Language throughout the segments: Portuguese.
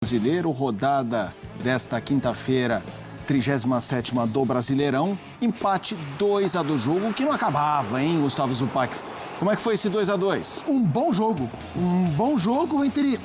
Brasileiro, rodada desta quinta-feira, 37ª do Brasileirão. Empate 2-2 jogo, que não acabava, hein, Gustavo Zupac? Como é que foi esse 2-2? Um bom jogo entre,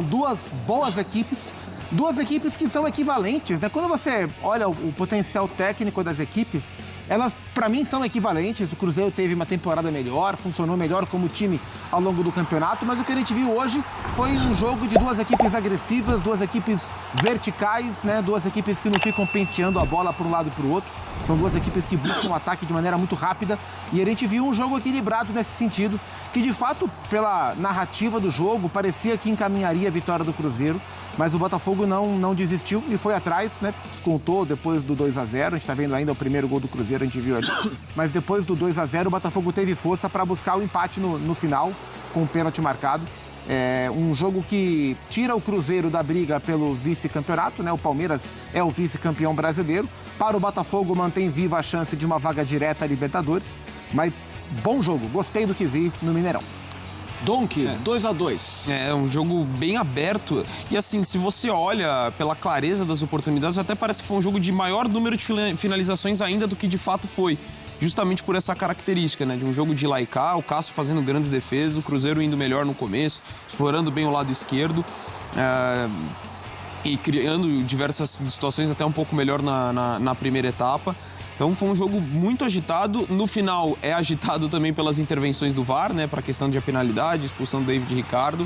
duas boas equipes. Duas equipes que são equivalentes, né? Quando você olha o potencial técnico das equipes, elas, para mim, são equivalentes. O Cruzeiro teve uma temporada melhor, funcionou melhor como time ao longo do campeonato, mas o que a gente viu hoje foi um jogo de duas equipes agressivas, duas equipes verticais, né? Duas equipes que não ficam penteando a bola para um lado e para o outro. São duas equipes que buscam o ataque de maneira muito rápida. E a gente viu um jogo equilibrado nesse sentido, que de fato, pela narrativa do jogo, parecia que encaminharia a vitória do Cruzeiro. Mas o Botafogo não desistiu e foi atrás, né? Descontou depois do 2-0. A gente está vendo ainda o primeiro gol do Cruzeiro, a gente viu ali. Mas depois do 2-0, o Botafogo teve força para buscar o empate no final, com o pênalti marcado. É um jogo que tira o Cruzeiro da briga pelo vice-campeonato, né? O Palmeiras é o vice-campeão brasileiro. Para o Botafogo, mantém viva a chance de uma vaga direta à Libertadores. Mas bom jogo, gostei do que vi no Mineirão. Donk, 2-2. É um jogo bem aberto. E assim, se você olha pela clareza das oportunidades, até parece que foi um jogo de maior número de finalizações ainda do que de fato foi. Justamente por essa característica, né? De um jogo de lá e cá, o Cássio fazendo grandes defesas, o Cruzeiro indo melhor no começo, explorando bem o lado esquerdo. E criando diversas situações até um pouco melhor na primeira etapa. Então foi um jogo muito agitado. No final é agitado também pelas intervenções do VAR, né? Para a questão de penalidade, expulsão do David Ricardo.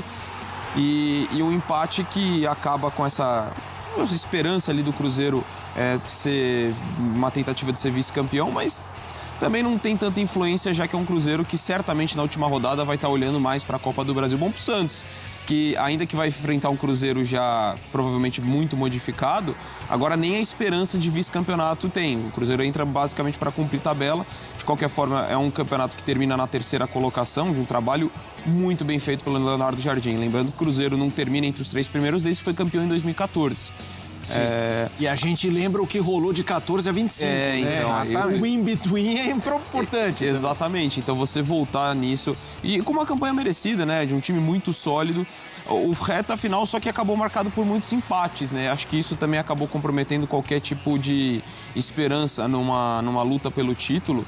E um empate que acaba com essa esperança ali do Cruzeiro de ser uma tentativa de ser vice-campeão, mas também não tem tanta influência, já que é um Cruzeiro que certamente na última rodada vai estar olhando mais para a Copa do Brasil. Bom pro Santos, que ainda que vai enfrentar um Cruzeiro já provavelmente muito modificado, agora nem a esperança de vice-campeonato tem. O Cruzeiro entra basicamente para cumprir tabela. De qualquer forma, é um campeonato que termina na terceira colocação, de um trabalho muito bem feito pelo Leonardo Jardim. Lembrando que o Cruzeiro não termina entre os 3 primeiros desde que foi campeão em 2014. E a gente lembra o que rolou de 14 a 25. Então, o in-between é importante. Exatamente. Então você voltar nisso. E com uma campanha merecida, né? De um time muito sólido. O reta final só que acabou marcado por muitos empates, né? Acho que isso também acabou comprometendo qualquer tipo de esperança numa luta pelo título.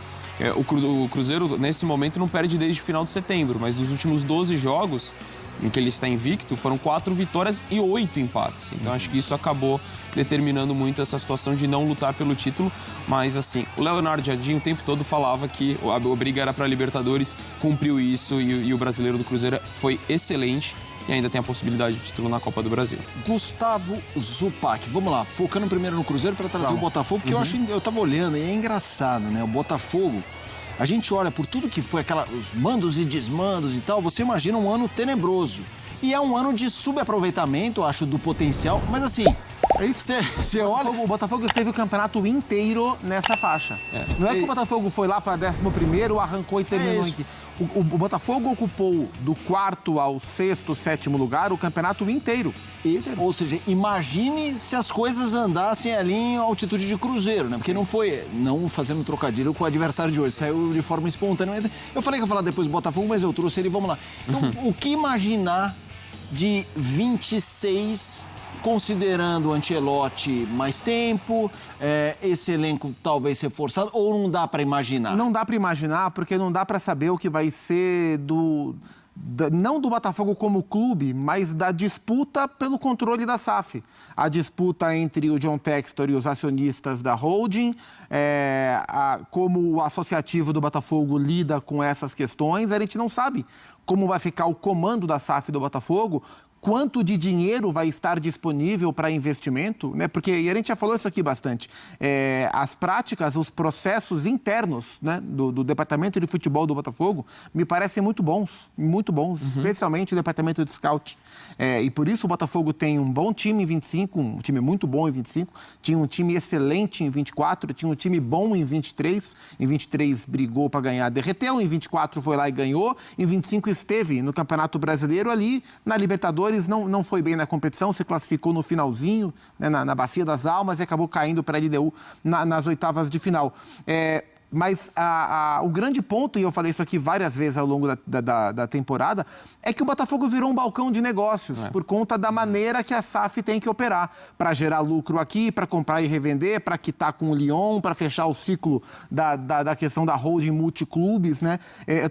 O Cruzeiro, nesse momento, não perde desde o final de setembro, mas dos últimos 12 jogos em que ele está invicto, foram 4 vitórias e 8 empates. Então, acho que isso acabou determinando muito essa situação de não lutar pelo título. Mas, assim, o Leonardo Jardim o tempo todo falava que a briga era para a Libertadores, cumpriu isso e o brasileiro do Cruzeiro foi excelente. E ainda tem a possibilidade de título na Copa do Brasil. Gustavo Zupac, vamos lá, focando primeiro no Cruzeiro para trazer o Botafogo, porque eu tava olhando e é engraçado, né? O Botafogo, a gente olha por tudo que foi os mandos e desmandos e tal, você imagina um ano tenebroso. E é um ano de subaproveitamento, acho, do potencial, mas assim, é isso. Você olha... O Botafogo esteve o campeonato inteiro nessa faixa. Não é que o Botafogo foi lá para 11º, arrancou e terminou aqui. O Botafogo ocupou do 4º ao 6º, 7º lugar o campeonato inteiro. Ou seja, imagine se as coisas andassem ali em altitude de Cruzeiro, né? Porque não foi, não fazendo trocadilho com o adversário de hoje, saiu de forma espontânea. Eu falei que ia falar depois do Botafogo, mas eu trouxe ele, vamos lá. Então, o que imaginar de 26, considerando o Ancelotti mais tempo, esse elenco talvez reforçado, ou não dá para imaginar? Não dá para imaginar, porque não dá para saber o que vai ser não do Botafogo como clube, mas da disputa pelo controle da SAF. A disputa entre o John Textor e os acionistas da holding, como o associativo do Botafogo lida com essas questões, a gente não sabe como vai ficar o comando da SAF do Botafogo, quanto de dinheiro vai estar disponível para investimento, né? Porque, e a gente já falou isso aqui bastante, as práticas, os processos internos, né, do departamento de futebol do Botafogo me parecem muito bons, especialmente o departamento de scout. E por isso o Botafogo tem um bom time em 25, um time muito bom em 25, tinha um time excelente em 24, tinha um time bom em 23, em 23 brigou para ganhar, derreteu, em 24 foi lá e ganhou, em 25 esteve no Campeonato Brasileiro ali, na Libertadores não foi bem na competição, se classificou no finalzinho, né, na Bacia das Almas e acabou caindo para a LDU nas oitavas de final. Mas o grande ponto, e eu falei isso aqui várias vezes ao longo da temporada, é que o Botafogo virou um balcão de negócios por conta da maneira que a SAF tem que operar. Para gerar lucro aqui, para comprar e revender, para quitar com o Lyon, para fechar o ciclo da questão da holding multiclubes, né? Eu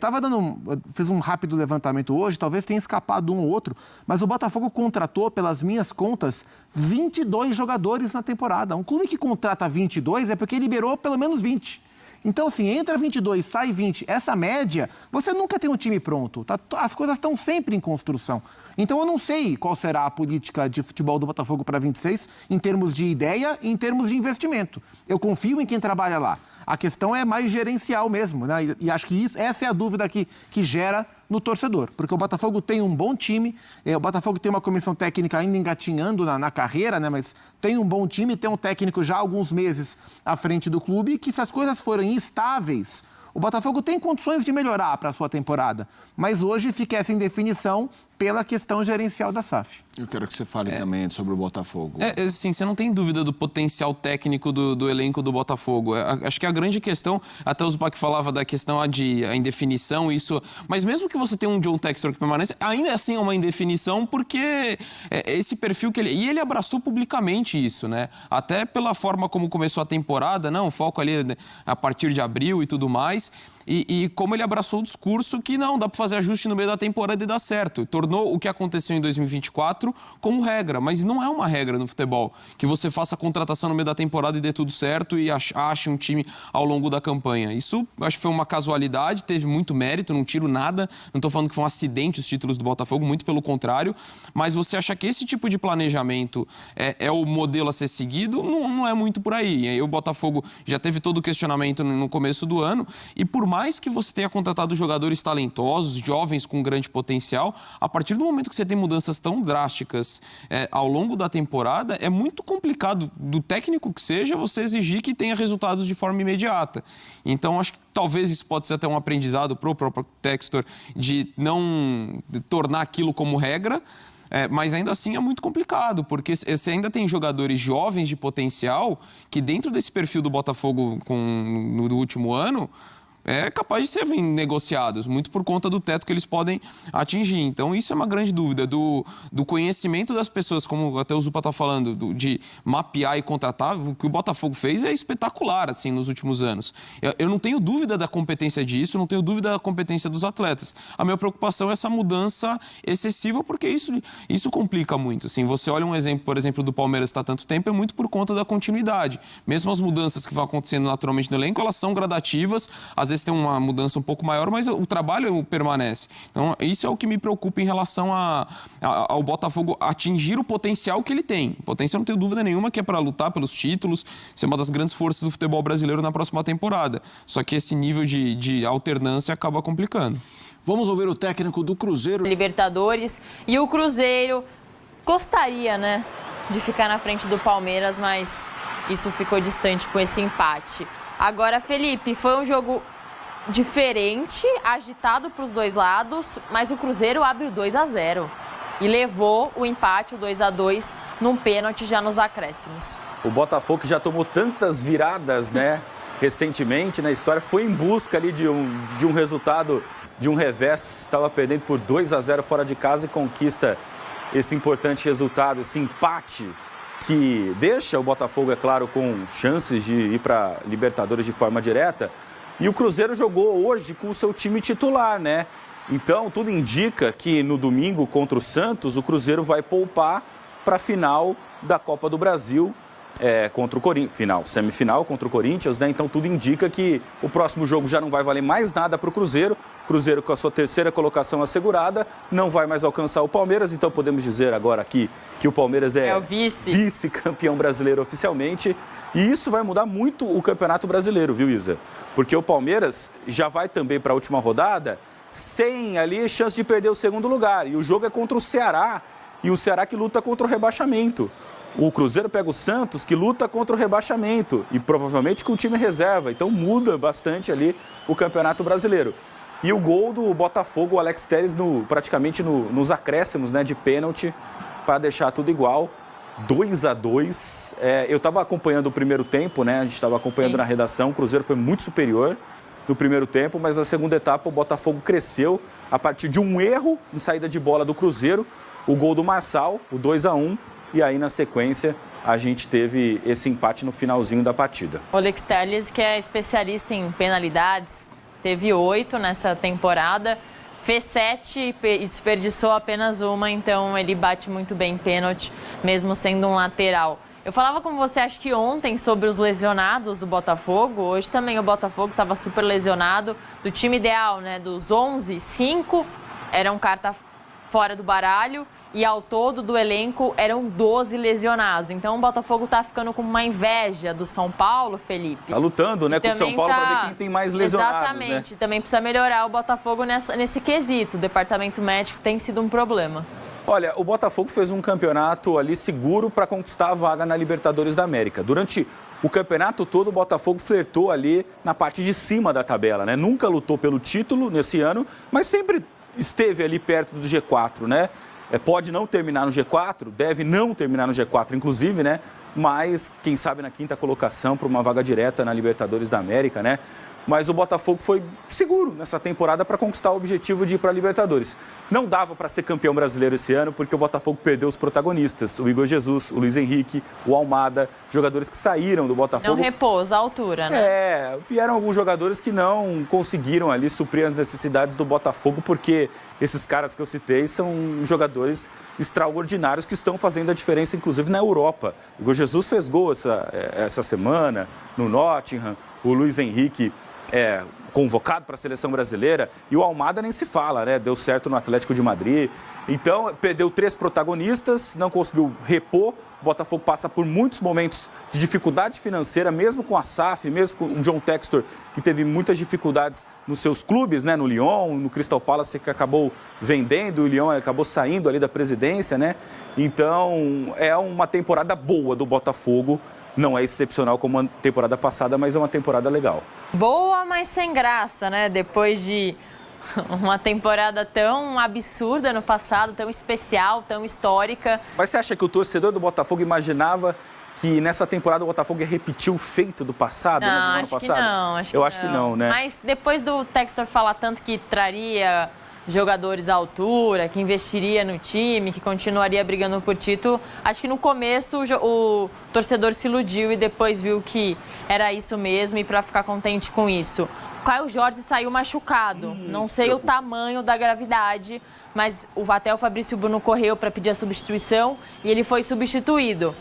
fiz um rápido levantamento hoje, talvez tenha escapado um ou outro, mas o Botafogo contratou, pelas minhas contas, 22 jogadores na temporada. Um clube que contrata 22 é porque liberou pelo menos 20. Então, assim, entra 22, sai 20. Essa média, você nunca tem um time pronto. Tá? As coisas estão sempre em construção. Então, eu não sei qual será a política de futebol do Botafogo para 26, em termos de ideia e em termos de investimento. Eu confio em quem trabalha lá. A questão é mais gerencial mesmo, né? E acho que essa é a dúvida que gera no torcedor. Porque o Botafogo tem um bom time, o Botafogo tem uma comissão técnica ainda engatinhando na carreira, né? Mas tem um bom time, tem um técnico já há alguns meses à frente do clube, que se as coisas forem estáveis, o Botafogo tem condições de melhorar para a sua temporada. Mas hoje fica essa indefinição pela questão gerencial da SAF. Eu quero que você fale também sobre o Botafogo. Assim, você não tem dúvida do potencial técnico do elenco do Botafogo. Acho que a grande questão, até o Zupac falava da questão a indefinição, isso... Mas mesmo que você tenha um John Textor que permanece, ainda assim é uma indefinição, porque esse perfil que ele... E ele abraçou publicamente isso, né? Até pela forma como começou a temporada, não, foco ali a partir de abril e tudo mais. E como ele abraçou o discurso que não, dá para fazer ajuste no meio da temporada e dar certo. Tornou o que aconteceu em 2024 como regra, mas não é uma regra no futebol. Que você faça a contratação no meio da temporada e dê tudo certo e ache um time ao longo da campanha. Isso, acho que foi uma casualidade, teve muito mérito, não tiro nada. Não estou falando que foi um acidente os títulos do Botafogo, muito pelo contrário. Mas você achar que esse tipo de planejamento é o modelo a ser seguido, não é muito por aí. E aí o Botafogo já teve todo o questionamento no começo do ano e por mais que você tenha contratado jogadores talentosos, jovens com grande potencial, a partir do momento que você tem mudanças tão drásticas ao longo da temporada, é muito complicado, do técnico que seja, você exigir que tenha resultados de forma imediata. Então, acho que talvez isso pode ser até um aprendizado para o próprio Textor de não tornar aquilo como regra, mas ainda assim é muito complicado, porque você ainda tem jogadores jovens de potencial que dentro desse perfil do Botafogo no último ano, é capaz de serem negociados, muito por conta do teto que eles podem atingir. Então, isso é uma grande dúvida do conhecimento das pessoas, como até o Zupa está falando, de mapear e contratar. O que o Botafogo fez é espetacular, assim, nos últimos anos. Eu não tenho dúvida da competência disso, não tenho dúvida da competência dos atletas. A minha preocupação é essa mudança excessiva, porque isso complica muito. Assim, você olha um exemplo, por exemplo, do Palmeiras está há tanto tempo, é muito por conta da continuidade. Mesmo as mudanças que vão acontecendo naturalmente no elenco, elas são gradativas, às vezes tem uma mudança um pouco maior, mas o trabalho permanece. Então, isso é o que me preocupa em relação ao Botafogo atingir o potencial que ele tem. O potencial, não tenho dúvida nenhuma, que é para lutar pelos títulos, ser uma das grandes forças do futebol brasileiro na próxima temporada. Só que esse nível de alternância acaba complicando. Vamos ouvir o técnico do Cruzeiro. Libertadores, e o Cruzeiro gostaria, né, de ficar na frente do Palmeiras, mas isso ficou distante com esse empate. Agora, Felipe, foi um jogo diferente, agitado para os dois lados, mas o Cruzeiro abre o 2-0 e levou o empate, o 2-2, num pênalti já nos acréscimos. O Botafogo, que já tomou tantas viradas, né, recentemente na história, foi em busca ali de um resultado, de um revés, estava perdendo por 2-0 fora de casa e conquista esse importante resultado, esse empate que deixa o Botafogo, é claro, com chances de ir para Libertadores de forma direta. E o Cruzeiro jogou hoje com o seu time titular, né? Então, tudo indica que no domingo contra o Santos, o Cruzeiro vai poupar para a final da Copa do Brasil, contra o Corinthians, semifinal contra o Corinthians, né? Então, tudo indica que o próximo jogo já não vai valer mais nada para o Cruzeiro. Cruzeiro, com a sua terceira colocação assegurada, não vai mais alcançar o Palmeiras. Então, podemos dizer agora aqui que o Palmeiras é o vice-campeão brasileiro oficialmente. E isso vai mudar muito o Campeonato Brasileiro, viu, Isa? Porque o Palmeiras já vai também para a última rodada sem ali chance de perder o segundo lugar. E o jogo é contra o Ceará, e o Ceará que luta contra o rebaixamento. O Cruzeiro pega o Santos, que luta contra o rebaixamento, e provavelmente com time reserva. Então muda bastante ali o Campeonato Brasileiro. E o gol do Botafogo, o Alex Telles, praticamente nos acréscimos, né, de pênalti, para deixar tudo igual. 2-2. Eu estava acompanhando o primeiro tempo, né? A gente estava acompanhando Sim. na redação. O Cruzeiro foi muito superior no primeiro tempo, mas na segunda etapa o Botafogo cresceu a partir de um erro em saída de bola do Cruzeiro, o gol do Marçal, o 2-1, e aí na sequência a gente teve esse empate no finalzinho da partida. O Alex Telles, que é especialista em penalidades, teve 8 nessa temporada, fez 7 e desperdiçou apenas uma, então ele bate muito bem pênalti, mesmo sendo um lateral. Eu falava com você, acho que ontem, sobre os lesionados do Botafogo. Hoje também o Botafogo estava super lesionado. Do time ideal, né? Dos 11, 5 eram carta fora do baralho. E ao todo do elenco eram 12 lesionados. Então o Botafogo tá ficando com uma inveja do São Paulo, Felipe. Tá lutando, né, com o São Paulo para ver quem tem mais lesionados, Exatamente. né? Também precisa melhorar o Botafogo nesse quesito. O departamento médico tem sido um problema. Olha, o Botafogo fez um campeonato ali seguro para conquistar a vaga na Libertadores da América. Durante o campeonato todo, o Botafogo flertou ali na parte de cima da tabela, né? Nunca lutou pelo título nesse ano, mas sempre esteve ali perto do G4, né? Pode não terminar no G4, deve não terminar no G4, inclusive, né? Mas, quem sabe, na quinta colocação para uma vaga direta na Libertadores da América, né? Mas o Botafogo foi seguro nessa temporada para conquistar o objetivo de ir para a Libertadores. Não dava para ser campeão brasileiro esse ano, porque o Botafogo perdeu os protagonistas. O Igor Jesus, o Luiz Henrique, o Almada, jogadores que saíram do Botafogo. Não repousa a altura, né? Vieram alguns jogadores que não conseguiram ali suprir as necessidades do Botafogo, porque esses caras que eu citei são jogadores extraordinários que estão fazendo a diferença, inclusive, na Europa. O Igor Jesus fez gol essa semana no Nottingham, o Luiz Henrique convocado para a seleção brasileira, e o Almada nem se fala, né? Deu certo no Atlético de Madrid. Então, perdeu 3 protagonistas, não conseguiu repor. O Botafogo passa por muitos momentos de dificuldade financeira, mesmo com a SAF, mesmo com o John Textor, que teve muitas dificuldades nos seus clubes, né? No Lyon, no Crystal Palace, que acabou vendendo, o Lyon acabou saindo ali da presidência, né? Então, é uma temporada boa do Botafogo. Não é excepcional como a temporada passada, mas é uma temporada legal. Boa, mas sem graça, né? Depois de uma temporada tão absurda no passado, tão especial, tão histórica. Mas você acha que o torcedor do Botafogo imaginava que nessa temporada o Botafogo ia repetir o feito do passado, né, do ano passado? Eu acho que não, né? Mas depois do Textor falar tanto que traria jogadores à altura, que investiria no time, que continuaria brigando por título, acho que no começo o torcedor se iludiu e depois viu que era isso mesmo, e para ficar contente com isso. O Caio Jorge saiu machucado, não sei o tamanho da gravidade, mas até o Fabrício Bruno correu para pedir a substituição e ele foi substituído.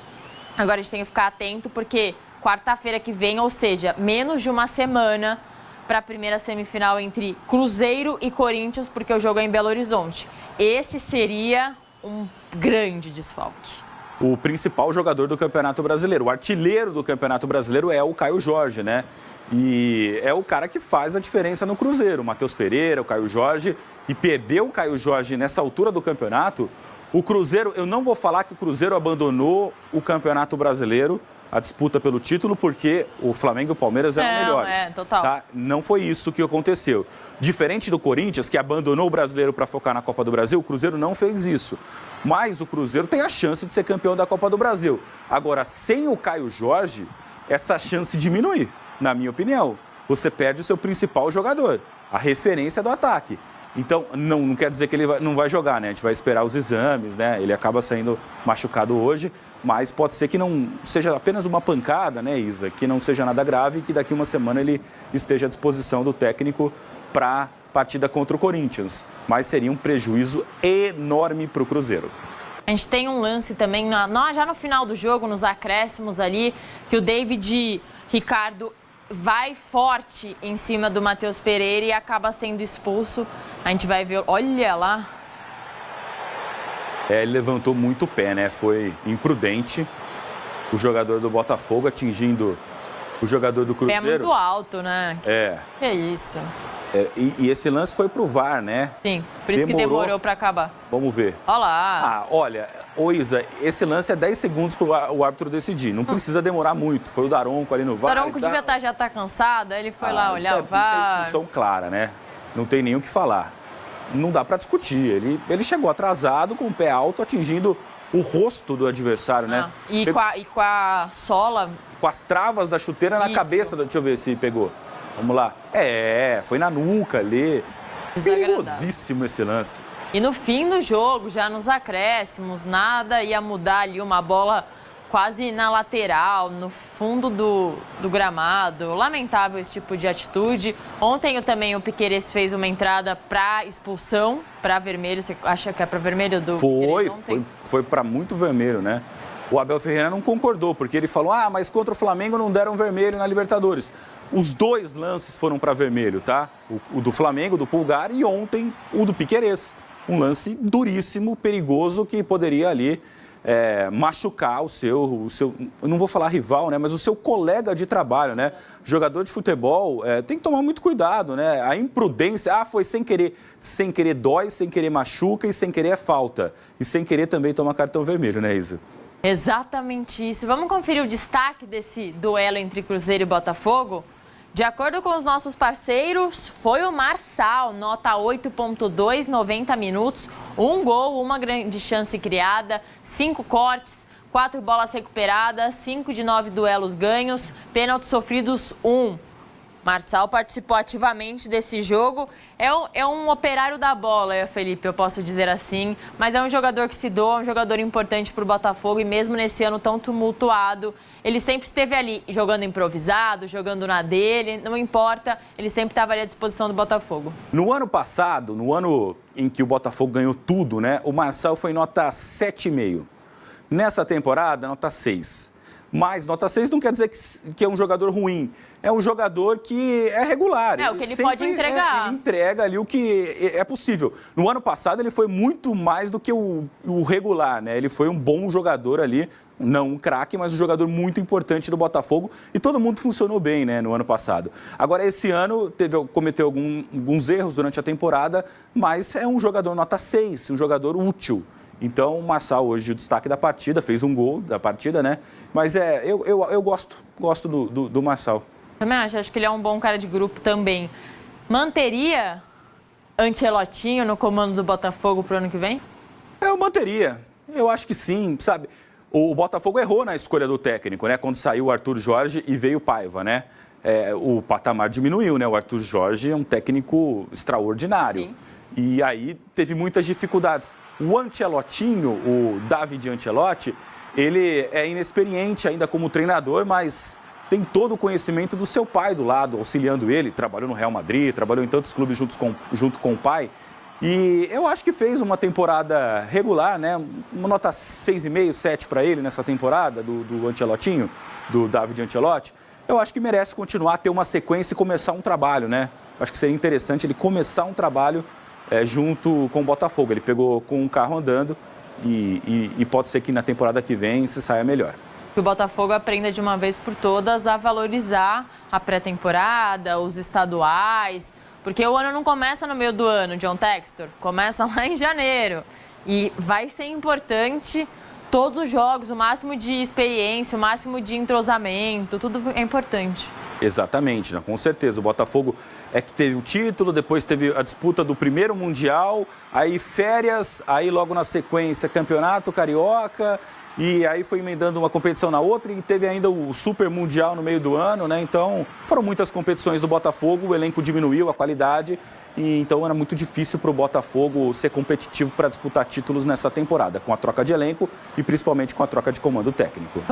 Agora a gente tem que ficar atento porque quarta-feira que vem, ou seja, menos de uma semana, para a primeira semifinal entre Cruzeiro e Corinthians, porque o jogo é em Belo Horizonte. Esse seria um grande desfalque. O principal jogador do Campeonato Brasileiro, o artilheiro do Campeonato Brasileiro é o Caio Jorge, né? E é o cara que faz a diferença no Cruzeiro. O Matheus Pereira, o Caio Jorge. E perdeu o Caio Jorge nessa altura do campeonato. O Cruzeiro, eu não vou falar que o Cruzeiro abandonou o Campeonato Brasileiro, a disputa pelo título, porque o Flamengo e o Palmeiras eram melhores. Total. Tá? Não foi isso que aconteceu. Diferente do Corinthians, que abandonou o Brasileiro para focar na Copa do Brasil, o Cruzeiro não fez isso. Mas o Cruzeiro tem a chance de ser campeão da Copa do Brasil. Agora, sem o Caio Jorge, essa chance diminui, na minha opinião. Você perde o seu principal jogador, a referência do ataque. Então, não quer dizer que ele não vai jogar, né? A gente vai esperar os exames, né? Ele acaba saindo machucado hoje, mas pode ser que não seja apenas uma pancada, né, Isa? Que não seja nada grave e que daqui uma semana ele esteja à disposição do técnico para a partida contra o Corinthians. Mas seria um prejuízo enorme para o Cruzeiro. A gente tem um lance também, já no final do jogo, nos acréscimos ali, que o David Ricardo vai forte em cima do Matheus Pereira e acaba sendo expulso. A gente vai ver, olha lá. Ele levantou muito o pé, né? Foi imprudente. O jogador do Botafogo atingindo o jogador do Cruzeiro. Pé muito alto, né? Que isso. E esse lance foi pro VAR, né? Sim, por isso que demorou para acabar. Vamos ver. Olha lá. Olha, Isa, esse lance é 10 segundos para o árbitro decidir. Não precisa demorar muito. Foi o Daronco ali no VAR. O Daronco devia já estar cansado, ele foi lá olhar o VAR. Isso é expulsão clara, né? Não tem nem o que falar. Não dá para discutir. Ele chegou atrasado, com o pé alto, atingindo o rosto do adversário, né? E com a sola. Com as travas da chuteira na Isso. cabeça. Deixa eu ver se pegou. Vamos lá. Foi na nuca ali. Desagradável. Perigosíssimo esse lance. E no fim do jogo, já nos acréscimos, nada ia mudar ali, uma bola quase na lateral, no fundo do gramado. Lamentável esse tipo de atitude. Ontem também o Piquerez fez uma entrada para expulsão, para vermelho. Você acha que é para vermelho do Piquerez ontem? Foi para muito vermelho, né? O Abel Ferreira não concordou, porque ele falou, mas contra o Flamengo não deram vermelho na Libertadores. Os 2 lances foram para vermelho, tá? O do Flamengo, do Pulgar, e ontem o do Piquerez. Um lance duríssimo, perigoso, que poderia ali machucar o seu, eu não vou falar rival, né? Mas o seu colega de trabalho, né? Jogador de futebol tem que tomar muito cuidado, né? A imprudência, foi sem querer. Sem querer dói, sem querer machuca e sem querer é falta. E sem querer também toma cartão vermelho, né, Isa? Exatamente isso. Vamos conferir o destaque desse duelo entre Cruzeiro e Botafogo? De acordo com os nossos parceiros, foi o Marçal, nota 8.2, 90 minutos, 1 gol, 1 grande chance criada, 5 cortes, 4 bolas recuperadas, 5 de 9 duelos ganhos, pênaltis sofridos 1. Marçal participou ativamente desse jogo. É um operário da bola, Felipe, eu posso dizer assim. Mas é um jogador que se doa, um jogador importante para o Botafogo. E mesmo nesse ano tão tumultuado, ele sempre esteve ali, jogando improvisado, jogando na dele. Não importa, ele sempre estava ali à disposição do Botafogo. No ano passado, no ano em que o Botafogo ganhou tudo, né? O Marçal foi nota 7,5. Nessa temporada, nota 6. Mas nota 6 não quer dizer que é um jogador ruim. É um jogador que é regular. O que ele pode entregar. Ele entrega ali o que é possível. No ano passado, ele foi muito mais do que o regular, né? Ele foi um bom jogador ali, não um craque, mas um jogador muito importante do Botafogo. E todo mundo funcionou bem, né, no ano passado. Agora, esse ano, cometeu alguns erros durante a temporada, mas é um jogador nota 6, um jogador útil. Então, o Marçal hoje o destaque da partida, fez um gol da partida, né? Mas eu gosto do Marçal. Também acho que ele é um bom cara de grupo também. Manteria Ancelotinho no comando do Botafogo pro ano que vem? Eu manteria. Eu acho que sim, sabe? O Botafogo errou na escolha do técnico, né? Quando saiu o Arthur Jorge e veio o Paiva, né? O patamar diminuiu, né? O Arthur Jorge é um técnico extraordinário. Sim. E aí teve muitas dificuldades. O Ancelotinho, o David Ancelotti, ele é inexperiente ainda como treinador, mas tem todo o conhecimento do seu pai do lado, auxiliando ele. Trabalhou no Real Madrid, trabalhou em tantos clubes junto com o pai. E eu acho que fez uma temporada regular, né? Uma nota 6,5, 7 para ele nessa temporada do Ancelotinho, do David Ancelotti. Eu acho que merece continuar, ter uma sequência e começar um trabalho, né? Acho que seria interessante ele começar um trabalho junto com o Botafogo. Ele pegou com um carro andando e pode ser que na temporada que vem se saia melhor. Que o Botafogo aprenda de uma vez por todas a valorizar a pré-temporada, os estaduais, porque o ano não começa no meio do ano, John Textor, começa lá em janeiro. E vai ser importante todos os jogos, o máximo de experiência, o máximo de entrosamento, tudo é importante. Exatamente, né? Com certeza. O Botafogo que teve o título, depois teve a disputa do primeiro Mundial, aí férias, aí logo na sequência Campeonato Carioca, e aí foi emendando uma competição na outra e teve ainda o Super Mundial no meio do ano, né? Então foram muitas competições do Botafogo, o elenco diminuiu a qualidade e então era muito difícil para o Botafogo ser competitivo para disputar títulos nessa temporada, com a troca de elenco e principalmente com a troca de comando técnico.